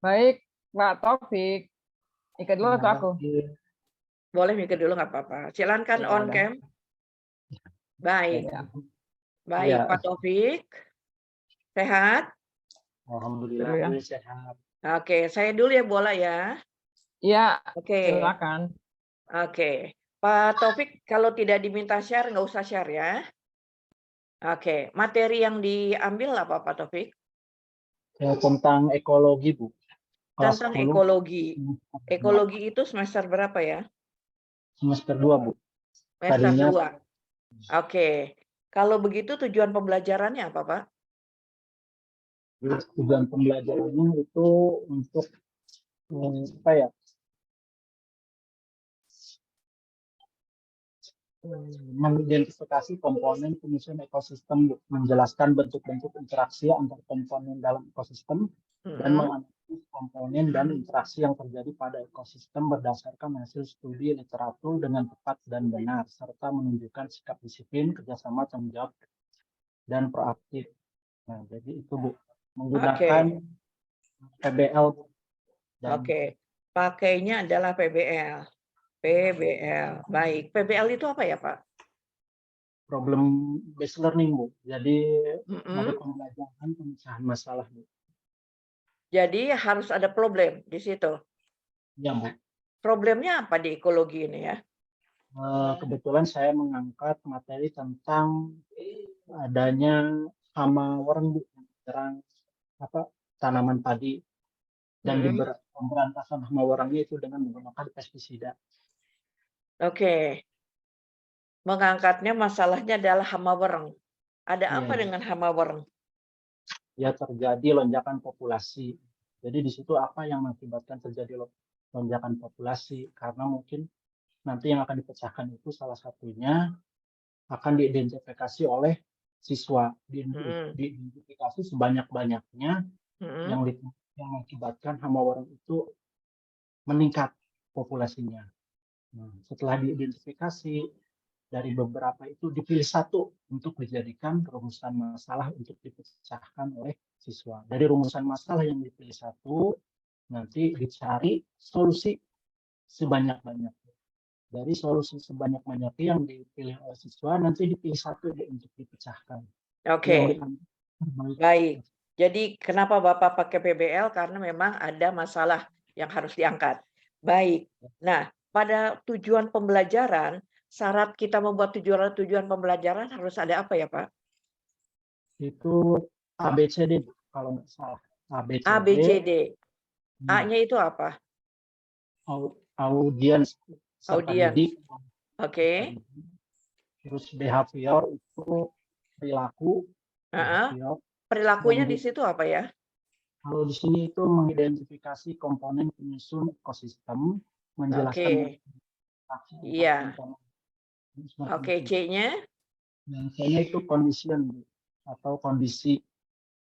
Baik, Pak Taufik. Ikut dulu atau aku? Boleh mikir dulu nggak apa-apa. Silakan Ya, on udah. cam. Baik, Ya. baik Ya. Pak Taufik. Sehat? Alhamdulillah Dulu ya. Bu, sehat. Oke, saya dulu ya bola ya. Iya, Oke, silakan. oke. Pak Taufik kalau tidak diminta share nggak usah share ya. Oke, materi yang diambil apa Pak Taufik? Tentang ekologi Bu. Kelas Tentang 10, ekologi. Ekologi itu semester berapa ya? semester 2 Bu. Semester Tadinya 2. Oke. Kalau begitu tujuan pembelajarannya apa, Pak? tujuan pembelajarannya itu untuk apa ya? Mengidentifikasi komponen penyusun ekosistem, Bu. Menjelaskan bentuk-bentuk interaksi antar komponen dalam ekosistem dan menganalisis komponen dan interaksi yang terjadi pada ekosistem berdasarkan hasil studi literatur dengan tepat dan benar, serta menunjukkan sikap disiplin, kerjasama, tanggung jawab, dan proaktif. Nah, jadi itu Bu, menggunakan PBL. Oke, pakainya adalah PBL. PBL, baik. PBL itu apa ya, Pak? Problem based learning Bu. Jadi ada pembelajaran pemecahan masalah Bu. Jadi harus ada problem di situ. Ya Bu. Problemnya apa di ekologi ini ya? Kebetulan saya mengangkat materi tentang adanya hama wareng Bu, menyerang tanaman padi, dan pemberantasan hama warengnya itu dengan menggunakan pestisida. Oke. Mengangkatnya masalahnya adalah hama wareng. Ada Iya, apa dengan hama wareng? ya terjadi lonjakan populasi. Jadi di situ apa yang mengakibatkan terjadi lonjakan populasi? Karena mungkin nanti yang akan dipecahkan itu salah satunya akan diidentifikasi oleh siswa, diidentifikasi sebanyak-banyaknya yang mengakibatkan hama wareng itu meningkat populasinya. Nah, setelah diidentifikasi dari beberapa itu dipilih satu untuk dijadikan rumusan masalah untuk dipecahkan oleh siswa. Dari rumusan masalah yang dipilih satu, nanti dicari solusi sebanyak-banyaknya. Dari solusi sebanyak-banyaknya yang dipilih oleh siswa, nanti dipilih satu untuk dipecahkan. Oke, baik. Jadi kenapa Bapak pakai PBL? Karena memang ada masalah yang harus diangkat. Baik. Nah, pada tujuan pembelajaran, syarat kita membuat tujuan pembelajaran harus ada apa ya, Pak? Itu ABCD kalau nggak salah. ABCD. A-nya itu apa? Audiens. Audiens. Oke. Terus behavior itu perilaku. Perilakunya di situ apa ya? Kalau di sini itu mengidentifikasi komponen penyusun ekosistem, menjelaskan. Iya. Oke, C-nya? Yang C-nya itu condition atau kondisi.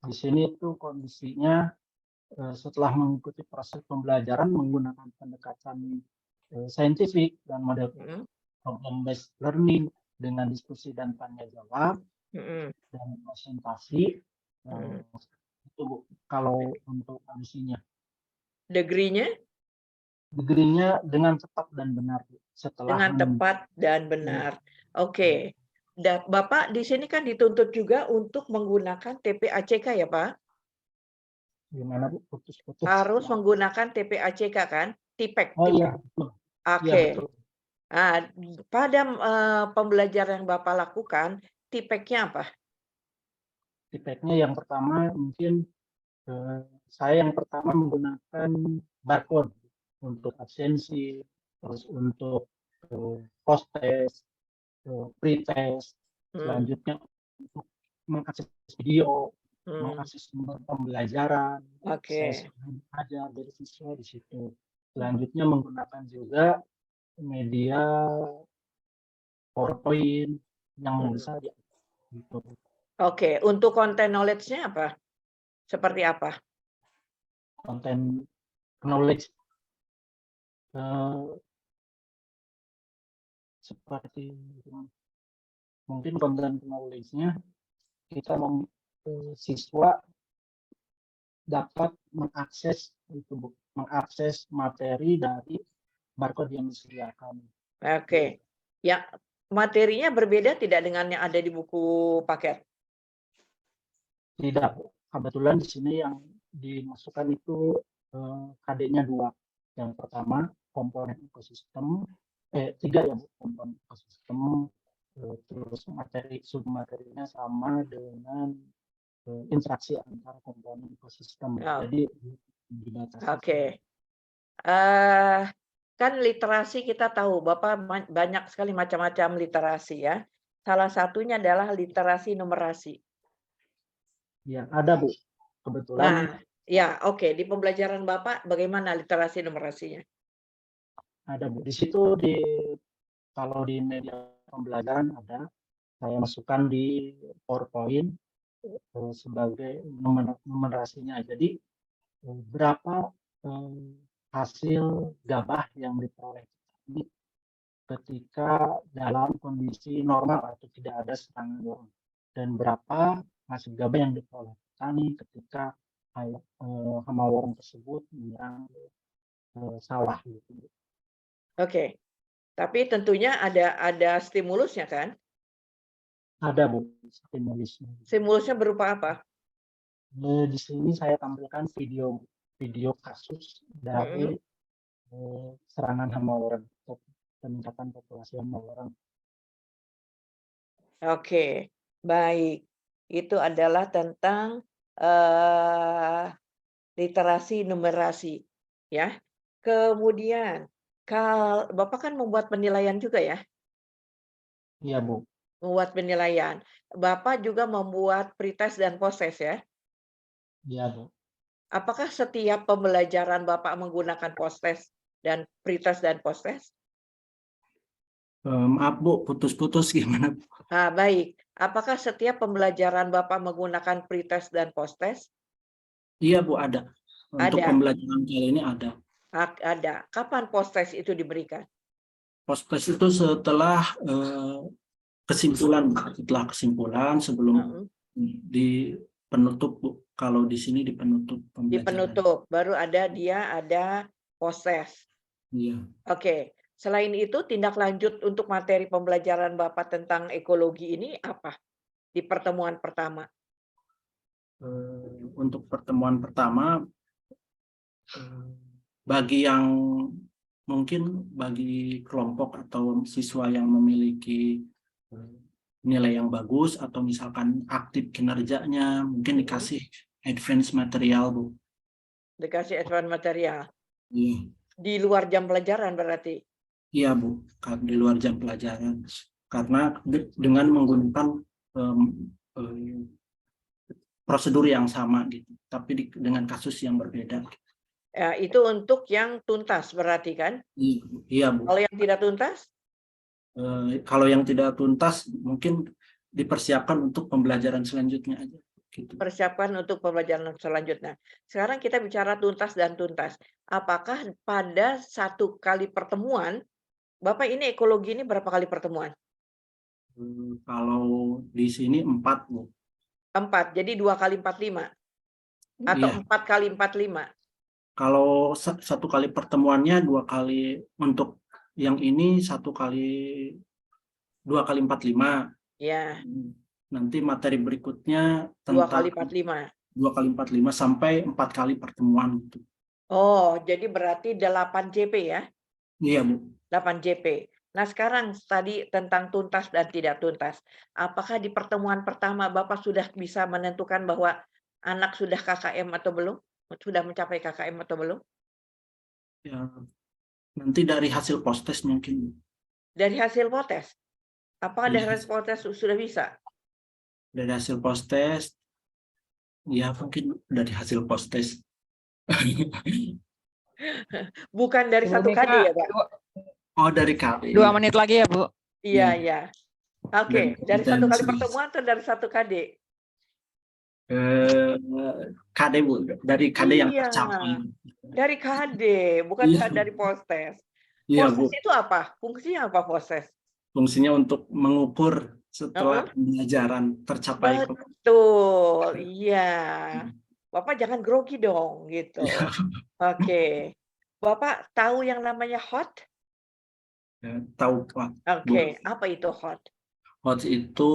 Di sini itu kondisinya setelah mengikuti proses pembelajaran menggunakan pendekatan saintifik dan model problem based learning dengan diskusi dan tanya jawab dan presentasi. Itu Bu, kalau untuk kondisinya. Degree-nya? Degree-nya dengan tepat dan benar. Dengan tepat dan benar. Oke. Bapak di sini kan dituntut juga untuk menggunakan TPACK ya, Pak? Gimana Bu? Putus-putus. Harus menggunakan TPACK kan? TIPEK. Oh iya. Oke. Nah, pada pembelajaran yang Bapak lakukan, TIPEK-nya apa? TIPEK-nya yang pertama mungkin saya yang pertama menggunakan barcode untuk absensi, terus untuk post test, pre-test, selanjutnya untuk mengakses video, mengakses sumber pembelajaran, saya ajar dari siswa di situ. Selanjutnya menggunakan juga media PowerPoint yang bisa gitu. Oke, untuk konten knowledge-nya apa? Seperti apa? Konten knowledge seperti mungkin konten knowledge-nya kita siswa dapat mengakses itu, Bu, mengakses materi dari barcode yang disediakan. Oke. Yang materinya berbeda tidak dengan yang ada di buku paket? Tidak, Bu. Kebetulan di sini yang dimasukkan itu KD-nya 2. Yang pertama komponen ekosistem, 3 ya Bu, komponen ekosistem, terus materi submaterinya sama dengan interaksi antara komponen ekosistem. Oh. Jadi dibatasi. Oke. Kan literasi kita tahu, Bapak banyak sekali macam-macam literasi ya. Salah satunya adalah literasi numerasi. Ya, ada Bu. Kebetulan Nah, ya oke. Di pembelajaran Bapak bagaimana literasi numerasinya? ada Bu. Di situ kalau di media pembelajaran ada, saya masukkan di PowerPoint sebagai numerasinya. Jadi berapa hasil gabah yang diperoleh ketika dalam kondisi normal atau tidak ada serangan worm, dan berapa hasil gabah yang diperoleh petani ketika hama worm tersebut menyerang sawah gitu. Oke. Tapi tentunya ada stimulusnya kan? Ada Bu, stimulusnya. Stimulusnya berupa apa? Di sini saya tampilkan video kasus dari serangan hama worm, peningkatan populasi hama worm. Oke, baik. Itu adalah tentang literasi numerasi, ya. Kemudian, Bapak kan membuat penilaian juga ya? Iya Bu. Membuat penilaian. Bapak juga membuat pretest dan posttest ya? Iya Bu. Apakah setiap pembelajaran Bapak menggunakan posttest dan pretest dan posttest? Maaf Bu, putus-putus gimana? Baik. Apakah setiap pembelajaran Bapak menggunakan pretest dan posttest? Iya Bu, ada. Untuk Ada. pembelajaran kali ini ada. Ada. Kapan posttest itu diberikan? Posttest itu setelah kesimpulan, sebelum di penutup Bu. Kalau di sini di penutup pembelajaran. Di penutup, baru ada posttest. Iya. Oke. Selain itu, tindak lanjut untuk materi pembelajaran Bapak tentang ekologi ini apa di pertemuan pertama? Untuk pertemuan pertama, bagi yang mungkin bagi kelompok atau siswa yang memiliki nilai yang bagus atau misalkan aktif kinerjanya, mungkin dikasih advance material Bu. Dikasih advance material. Iya. Di luar jam pelajaran berarti? Iya Bu, di luar jam pelajaran. Karena dengan menggunakan prosedur yang sama gitu, tapi dengan kasus yang berbeda. Ya, itu untuk yang tuntas berarti kan? Iya Bu. Kalau yang tidak tuntas? Kalau yang tidak tuntas mungkin dipersiapkan untuk pembelajaran selanjutnya aja. Gitu. Persiapkan untuk pembelajaran selanjutnya. Sekarang kita bicara tuntas dan tuntas. Apakah pada satu kali pertemuan, Bapak ini ekologi ini berapa kali pertemuan? Kalau di sini 4 Bu. 4, jadi 2 kali 45 atau Iya. 4 kali 45? Kalau satu kali pertemuannya 2 kali, untuk yang ini 2 kali 45. Ya. Nanti materi berikutnya 2 kali 45. 2 kali 45 sampai 4 kali pertemuan gitu. Oh, jadi berarti 8 JP ya? Iya Bu. 8 JP. Nah, sekarang tadi tentang tuntas dan tidak tuntas. Apakah di pertemuan pertama Bapak sudah bisa menentukan bahwa anak sudah KKM atau belum? Sudah mencapai KKM atau belum? Ya, nanti dari hasil posttest mungkin. Dari hasil posttest? Apakah dari hasil posttest sudah bisa? Dari hasil posttest, ya mungkin dari hasil posttest. Bukan dari satu KD ya Pak? Oh, dari KD. 2 menit lagi ya Bu. Iya, iya. Oke, dari satu kali pertemuan atau dari satu KD? KD Bu, dari KD yang tercapai. Dari KD, bukan dari posttest. Iya Bu. Posttest itu apa? Fungsinya apa posttest? Fungsinya untuk mengukur setelah pembelajaran tercapai. Betul, iya. Bapak jangan grogi dong, gitu. Oke. Bapak tahu yang namanya hot? Tahu Pak, Bu. Oke, apa itu hot? Hot itu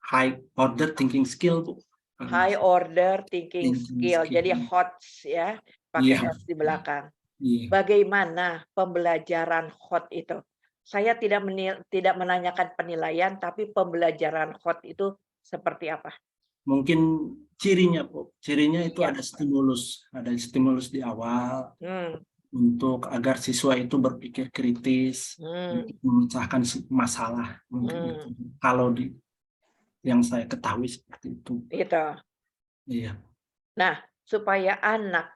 high order thinking skill, Bu. High order thinking Thinking skill. skill. Jadi HOTS ya, pakai Iya. S di belakang. Iya. Bagaimana pembelajaran hot itu? Saya tidak menanyakan penilaian, tapi pembelajaran hot itu seperti apa? Mungkin cirinya, Bu. Cirinya itu Iya. ada stimulus di awal Hmm, untuk agar siswa itu berpikir kritis, untuk memecahkan masalah. Mungkin itu. Kalau yang saya ketahui seperti itu. Itu. Iya. Nah, supaya anak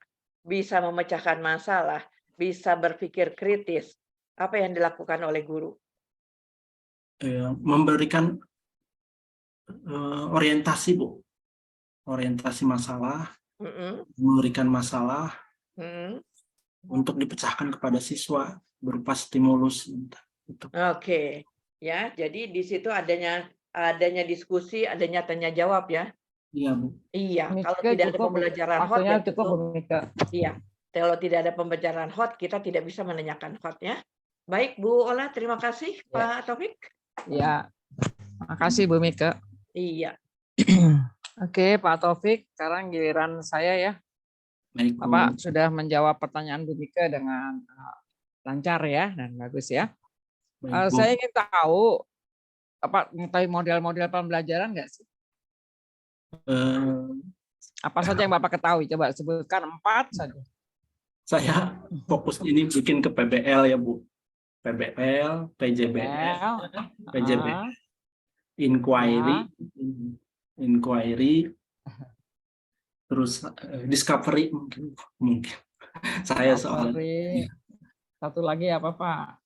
bisa memecahkan masalah, bisa berpikir kritis, apa yang dilakukan oleh guru? Memberikan orientasi, Bu. Orientasi masalah, memberikan masalah untuk dipecahkan kepada siswa berupa stimulus. Gitu. Oke, ya. Jadi di situ adanya diskusi, adanya tanya jawab ya. Iya, Bu. Iya, Mika kalau tidak ada cukup, pembelajaran hot waktunya ya cukup, tentu. Bu Mika. Iya, kalau tidak ada pembelajaran hot, kita tidak bisa menanyakan hot ya. Baik, Bu Ola, terima kasih, Pak Taufik. Ya, makasih Bu Mika. Iya. Oke, Pak Taufik, sekarang giliran saya ya. Baik, Bu. Bapak sudah menjawab pertanyaan Bu Mika dengan lancar ya dan bagus ya. Baik, Bu. Saya ingin tahu, mengetahui model-model pembelajaran nggak sih? Apa saja yang Bapak ketahui? Coba sebutkan 4 saja. Saya fokus ini bikin ke PBL ya, Bu. PBL, PJBL, inquiry, terus discovery mungkin. Saya soal Satu lagi apa, Pak?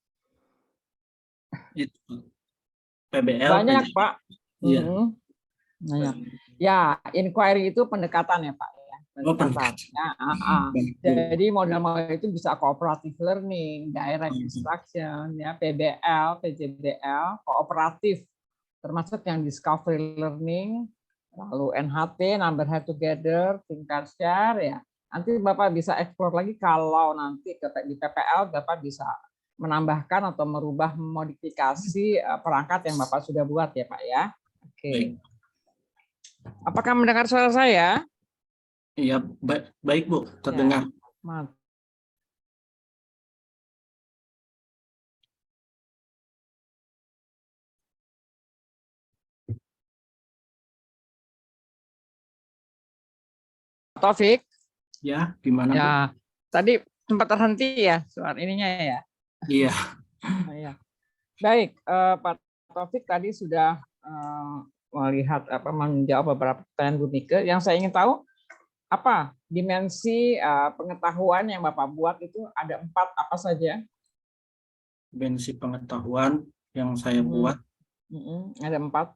Itu PBL. Banyak, PJBL. Pak. Iya. Banyak. Ya, inquiry itu pendekatan ya, Pak. Pendekatan. Jadi model-model itu bisa cooperative learning, direct instruction, ya, PBL, PJBL, kooperatif, termasuk yang discovery learning, lalu NHT, number head together, tingkat share, ya. Nanti Bapak bisa explore lagi kalau nanti di PPL Bapak bisa menambahkan atau merubah modifikasi perangkat yang Bapak sudah buat ya, Pak ya. Oke. Apakah mendengar suara saya? Iya, baik Bu, terdengar. Ya, Taufik. Ya, gimana? Ya, Bu? tadi sempat terhenti ya suara ininya ya. Iya. Ya. Baik, Pak Taufik tadi sudah melihat menjawab beberapa pertanyaan Bu Mika. Yang saya ingin tahu apa dimensi pengetahuan yang Bapak buat itu ada 4 apa saja? Dimensi pengetahuan yang saya buat ada 4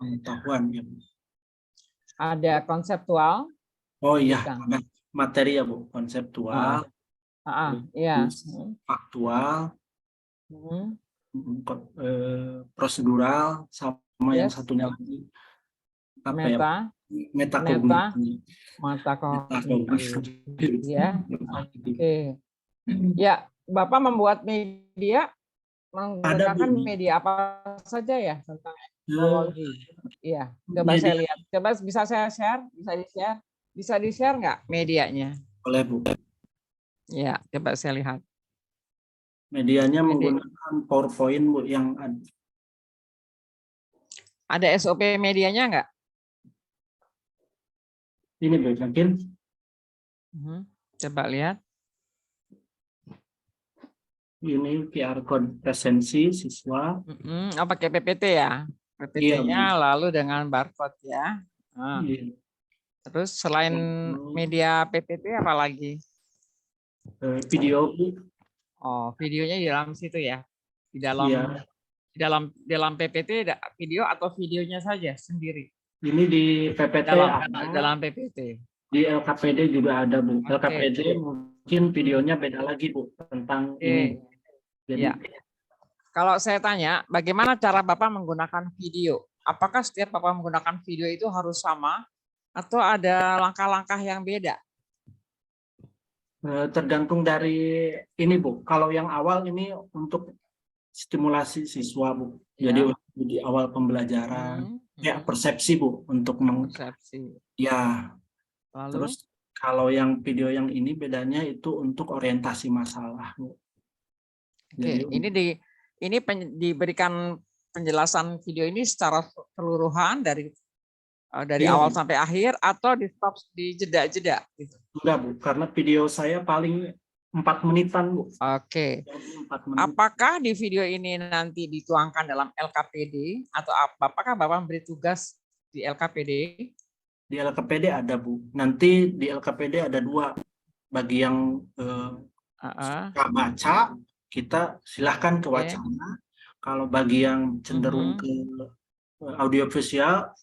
pengetahuan ya. Ada konseptual. Oh iya, materi ya Bu, konseptual. Iya. Faktual. Prosedural sama yang satunya lagi metakognitif ya. Oke. Ya, Bapak membuat media menggunakan media apa saja ya tentang ekologi? Iya, coba saya lihat. Coba bisa saya share, bisa di-share nggak medianya? Boleh Bu. Ya, coba saya lihat. Medianya menggunakan PowerPoint Bu yang ada. Ada SOP medianya nggak? Ini Bu, mungkin. Coba lihat. Ini QR code presensi siswa. Pakai PPT ya? PPT-nya lalu dengan barcode ya. Iya. Terus selain media PPT apa lagi? Video. Oh, videonya di dalam situ ya? Di dalam PPT ada video atau videonya saja sendiri? Ini di PPT dalam PPT. Di LKPD juga ada Bu. LKPD mungkin videonya beda lagi Bu tentang ini. Jadi, ya. Kalau saya tanya, bagaimana cara Bapak menggunakan video? apakah setiap Bapak menggunakan video itu harus sama atau ada langkah-langkah yang beda? Tergantung dari ini Bu. Kalau yang awal ini untuk stimulasi siswa Bu. Jadi Ya. di awal pembelajaran, ya persepsi Bu untuk Persepsi. ya. Lalu? Terus kalau yang video yang ini bedanya itu untuk orientasi masalah Bu. Oke, ini diberikan penjelasan video ini secara keseluruhan dari Iya, awal Bu. sampai akhir atau di stop di jeda-jeda gitu. Enggak Bu, karena video saya paling 4 menitan Bu. Oke. Jadi 4 menit. Apakah di video ini nanti dituangkan dalam LKPD atau apakah Bapak memberi tugas di LKPD? Di LKPD ada Bu. Nanti di LKPD ada 2. Bagi yang suka baca, kita silahkan ke wacana. Kalau bagi yang cenderung ke audiovisual,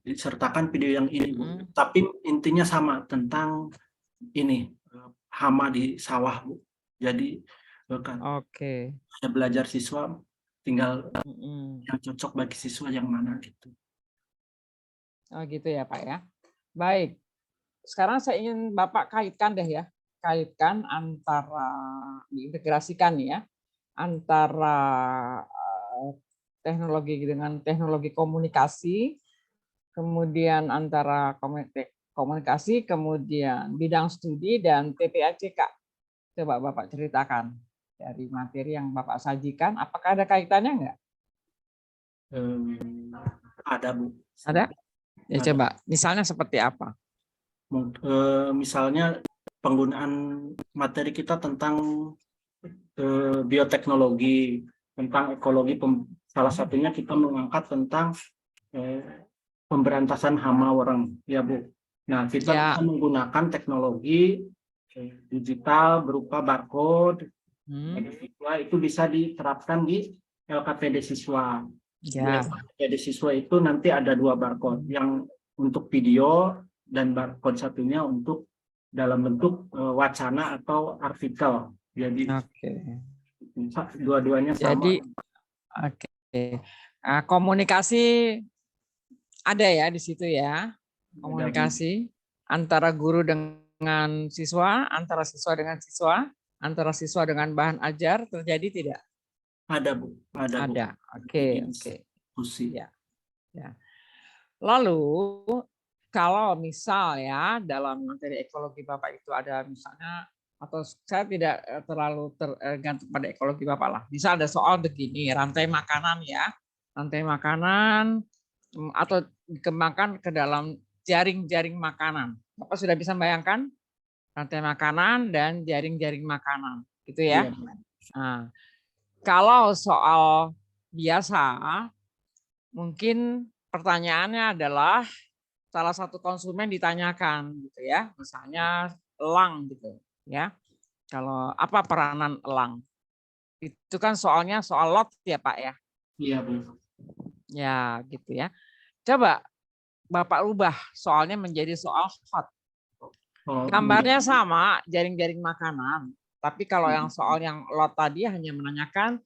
disertakan video yang ini Bu. Tapi intinya sama tentang ini hama di sawah Bu. Jadi kan ada belajar siswa, tinggal yang cocok bagi siswa yang mana gitu. Oh gitu ya Pak ya. Baik. Sekarang saya ingin Bapak kaitkan deh ya. Kaitkan antara, diintegrasikan ya, antara teknologi dengan teknologi komunikasi, kemudian antara komunikasi, kemudian bidang studi dan TPACK. Coba Bapak ceritakan dari materi yang Bapak sajikan, apakah ada kaitannya enggak? Ada Bu. Ada? Ya Ada. coba, misalnya seperti apa? Misalnya penggunaan materi kita tentang bioteknologi, tentang ekologi, salah satunya kita mengangkat tentang pemberantasan hama orang, ya Bu. Nah, kita bisa menggunakan teknologi digital berupa barcode, itu bisa diterapkan di LKPD siswa. Di LKPD siswa itu nanti ada 2 barcode, yang untuk video dan barcode satunya untuk dalam bentuk wacana atau artikel. Jadi dua-duanya sama. Jadi komunikasi ada ya di situ ya. Komunikasi antara guru dengan siswa, antara siswa dengan siswa, antara siswa dengan bahan ajar terjadi tidak? Ada Bu, ada Bu. Ada. Oke. Ya. Lalu kalau misal ya dalam materi ekologi Bapak itu ada misalnya, atau saya tidak terlalu tergantung pada ekologi Bapak lah. Bisa ada soal begini, rantai makanan ya. Rantai makanan atau dikembangkan ke dalam jaring-jaring makanan. Bapak sudah bisa bayangkan rantai makanan dan jaring-jaring makanan, gitu ya. Nah, kalau soal biasa, mungkin pertanyaannya adalah salah satu konsumen ditanyakan, gitu ya, misalnya elang, gitu ya. Kalau apa peranan elang? Itu kan soalnya soal lot ya Pak ya. Iya Bu. Ya gitu ya. Coba Bapak ubah soalnya menjadi soal hot. Gambarnya sama, jaring-jaring makanan. Tapi kalau yang soal yang lot tadi hanya menanyakan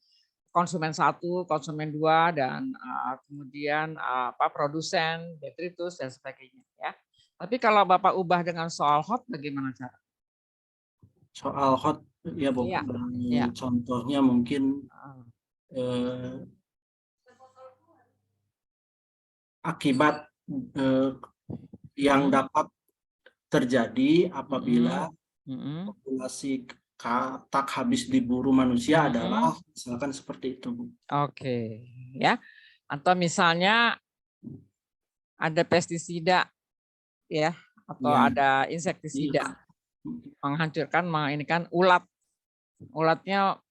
konsumen 1, konsumen 2, dan kemudian produsen, detritus dan sebagainya ya. Tapi kalau Bapak ubah dengan soal hot bagaimana cara? Soal hot ya Bu. Contohnya mungkin akibat yang dapat terjadi apabila populasi katak habis diburu manusia adalah misalkan seperti itu Bu. Oke, ya. Atau misalnya ada pestisida ya, atau ada insektisida menghancurkan, ini kan ulatnya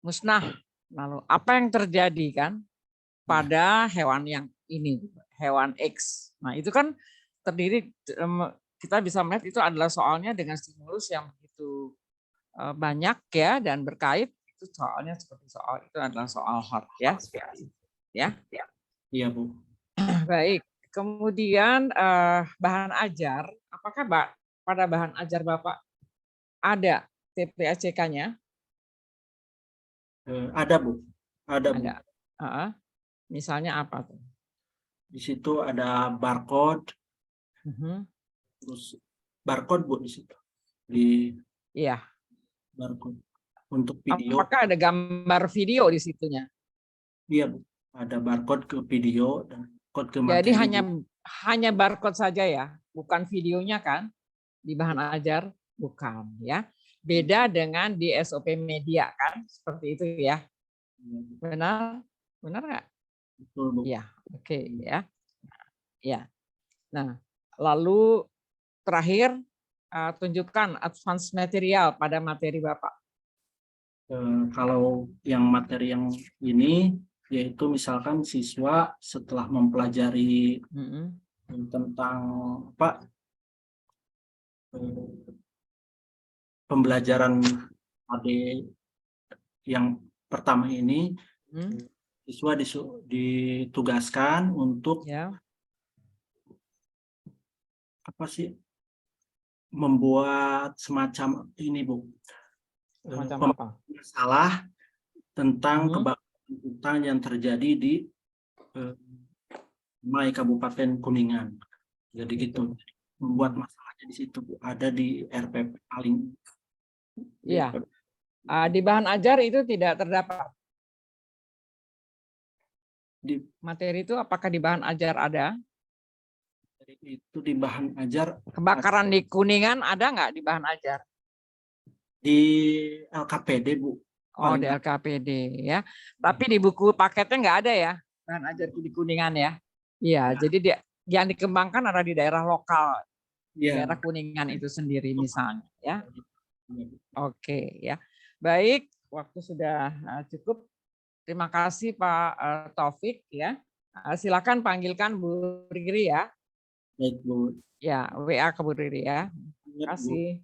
musnah. Lalu apa yang terjadi kan pada hewan yang ini, hewan X. Nah itu kan terdiri, kita bisa melihat itu adalah soalnya dengan stimulus yang begitu banyak ya dan berkait. Itu soalnya seperti soal itu adalah soal hot ya, Iya Bu. Baik. Kemudian bahan ajar, apakah pada bahan ajar Bapak ada TPACK-nya? Ada Bu. Ada Bu. Misalnya apa tuh? Di situ ada barcode, terus barcode Bu di situ. Di Iya. barcode untuk video. Apakah ada gambar video di situnya? Iya Bu, ada barcode ke video dan kode ke Jadi materi. hanya barcode saja ya, bukan videonya kan? Di bahan ajar bukan ya. Beda dengan di SOP media kan, seperti itu ya. Benar? Benar nggak? Betul Bu. Ya, oke ya. Ya. Nah, lalu terakhir tunjukkan advance material pada materi Bapak. Kalau yang materi yang ini, yaitu misalkan siswa setelah mempelajari tentang apa pembelajaran AD yang pertama ini, siswa ditugaskan untuk apa sih, membuat semacam ini Bu, masalah tentang kebakaran hutan yang terjadi di Mai Kabupaten Kuningan. Jadi gitu, membuat masalahnya di situ Bu, ada di RPP paling. Iya. Di bahan ajar itu tidak terdapat. Di materi itu apakah di bahan ajar ada? Itu di bahan ajar. Kebakaran di Kuningan ada nggak di bahan ajar? Di LKPD Bu. Oh, di LKPD ya. Tapi di buku paketnya nggak ada ya bahan ajar di Kuningan ya? Iya, jadi yang dikembangkan ada di daerah lokal, daerah Kuningan itu sendiri misalnya ya. Oke ya. Baik, waktu sudah cukup. Terima kasih Pak Taufik ya. Silakan panggilkan Bu Riri ya. Baik Bu. Ya, WA ke Bu Riri ya. Terima kasih.